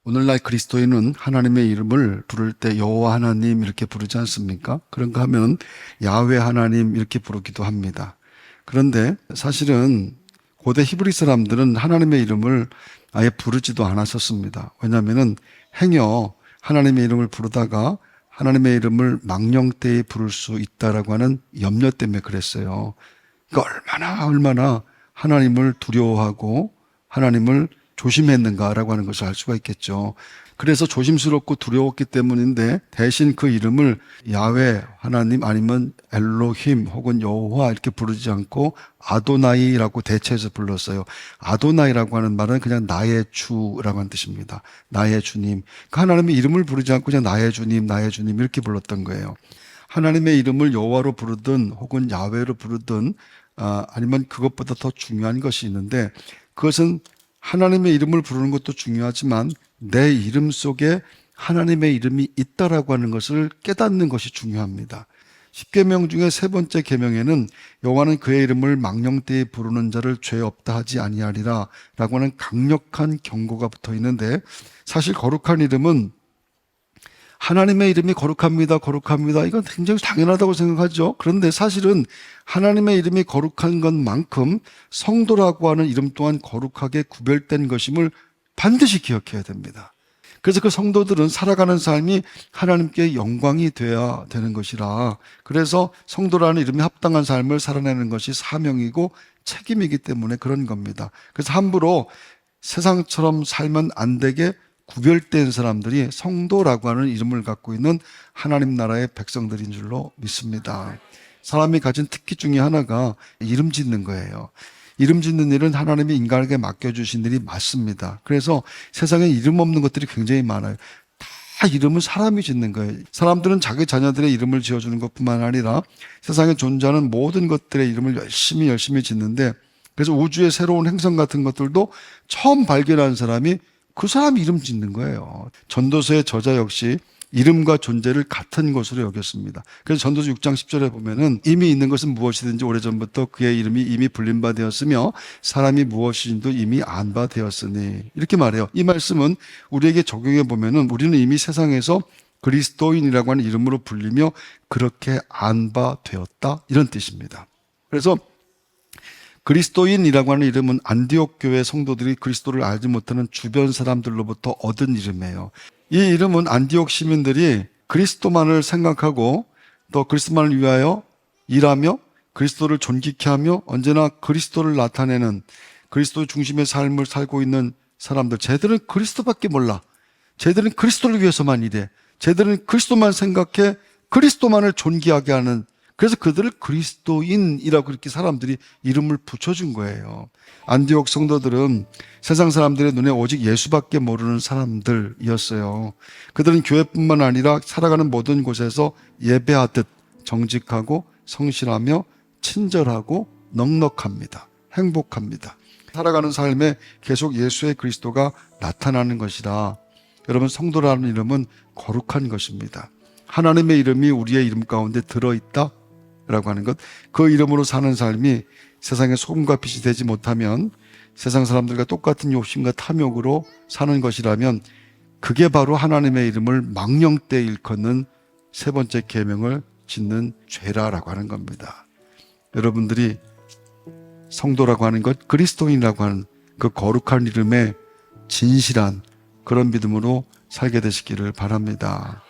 오늘날 그리스도인은 하나님의 이름을 부를 때 여호와 하나님 이렇게 부르지 않습니까? 그런가 하면 야훼 하나님 이렇게 부르기도 합니다. 그런데 사실은 고대 히브리 사람들은 하나님의 이름을 아예 부르지도 않았었습니다. 왜냐하면 행여 하나님의 이름을 부르다가 하나님의 이름을 망령되이 부를 수 있다라고 하는 염려 때문에 그랬어요. 그러니까 얼마나 하나님을 두려워하고 하나님을 조심했는가라고 하는 것을 알 수가 있겠죠. 그래서 조심스럽고 두려웠기 때문인데 대신 그 이름을 야훼 하나님 아니면 엘로힘 혹은 여호와 이렇게 부르지 않고 아도나이라고 대체해서 불렀어요. 아도나이라고 하는 말은 그냥 나의 주라고 하는 뜻입니다. 나의 주님. 그 하나님의 이름을 부르지 않고 그냥 나의 주님 이렇게 불렀던 거예요. 하나님의 이름을 여호와로 부르든 혹은 야훼로 부르든 아니면 그것보다 더 중요한 것이 있는데 그것은 하나님의 이름을 부르는 것도 중요하지만 내 이름 속에 하나님의 이름이 있다라고 하는 것을 깨닫는 것이 중요합니다. 10계명 중에 세 번째 계명에는 여호와는 그의 이름을 망령되이 부르는 자를 죄 없다 하지 아니하리라 라고 하는 강력한 경고가 붙어 있는데 사실 거룩한 이름은 하나님의 이름이 거룩합니다. 이건 굉장히 당연하다고 생각하죠. 그런데 사실은 하나님의 이름이 거룩한 것만큼 성도라고 하는 이름 또한 거룩하게 구별된 것임을 반드시 기억해야 됩니다. 그래서 그 성도들은 살아가는 삶이 하나님께 영광이 되어야 되는 것이라 그래서 성도라는 이름에 합당한 삶을 살아내는 것이 사명이고 책임이기 때문에 그런 겁니다. 그래서 함부로 세상처럼 살면 안 되게 구별된 사람들이 성도라고 하는 이름을 갖고 있는 하나님 나라의 백성들인 줄로 믿습니다. 사람이 가진 특기 중에 하나가 이름 짓는 거예요. 이름 짓는 일은 하나님이 인간에게 맡겨주신 일이 맞습니다. 그래서 세상에 이름 없는 것들이 굉장히 많아요. 다 이름은 사람이 짓는 거예요. 사람들은 자기 자녀들의 이름을 지어주는 것뿐만 아니라 세상에 존재하는 모든 것들의 이름을 열심히 짓는데 그래서 우주의 새로운 행성 같은 것들도 처음 발견한 사람이 그 사람 이름 짓는 거예요. 전도서의 저자 역시 이름과 존재를 같은 것으로 여겼습니다. 그래서 전도서 6장 10절에 보면은 이미 있는 것은 무엇이든지 오래전부터 그의 이름이 이미 불린 바 되었으며 사람이 무엇인지도 이미 안 바 되었으니 이렇게 말해요. 이 말씀은 우리에게 적용해 보면은 우리는 이미 세상에서 그리스도인이라고 하는 이름으로 불리며 그렇게 안 바 되었다 이런 뜻입니다. 그래서 그리스도인이라고 하는 이름은 안디옥 교회 성도들이 그리스도를 알지 못하는 주변 사람들로부터 얻은 이름이에요. 이 이름은 안디옥 시민들이 그리스도만을 생각하고 또 그리스도만을 위하여 일하며 그리스도를 존귀케 하며 언제나 그리스도를 나타내는 그리스도 중심의 삶을 살고 있는 사람들. 쟤들은 그리스도밖에 몰라. 쟤들은 그리스도를 위해서만 일해. 쟤들은 그리스도만 생각해 그리스도만을 존귀하게 하는 그래서 그들을 그리스도인이라고 그렇게 사람들이 이름을 붙여준 거예요. 안디옥 성도들은 세상 사람들의 눈에 오직 예수밖에 모르는 사람들이었어요. 그들은 교회뿐만 아니라 살아가는 모든 곳에서 예배하듯 정직하고 성실하며 친절하고 넉넉합니다. 행복합니다. 살아가는 삶에 계속 예수의 그리스도가 나타나는 것이라 여러분 성도라는 이름은 거룩한 것입니다. 하나님의 이름이 우리의 이름 가운데 들어있다 라고 하는 것, 그 이름으로 사는 삶이 세상의 소금과 빛이 되지 못하면 세상 사람들과 똑같은 욕심과 탐욕으로 사는 것이라면 그게 바로 하나님의 이름을 망령되이 일컫는 세 번째 계명을 짓는 죄라라고 하는 겁니다. 여러분들이 성도라고 하는 것, 그리스도인이라고 하는 그 거룩한 이름에 진실한 그런 믿음으로 살게 되시기를 바랍니다.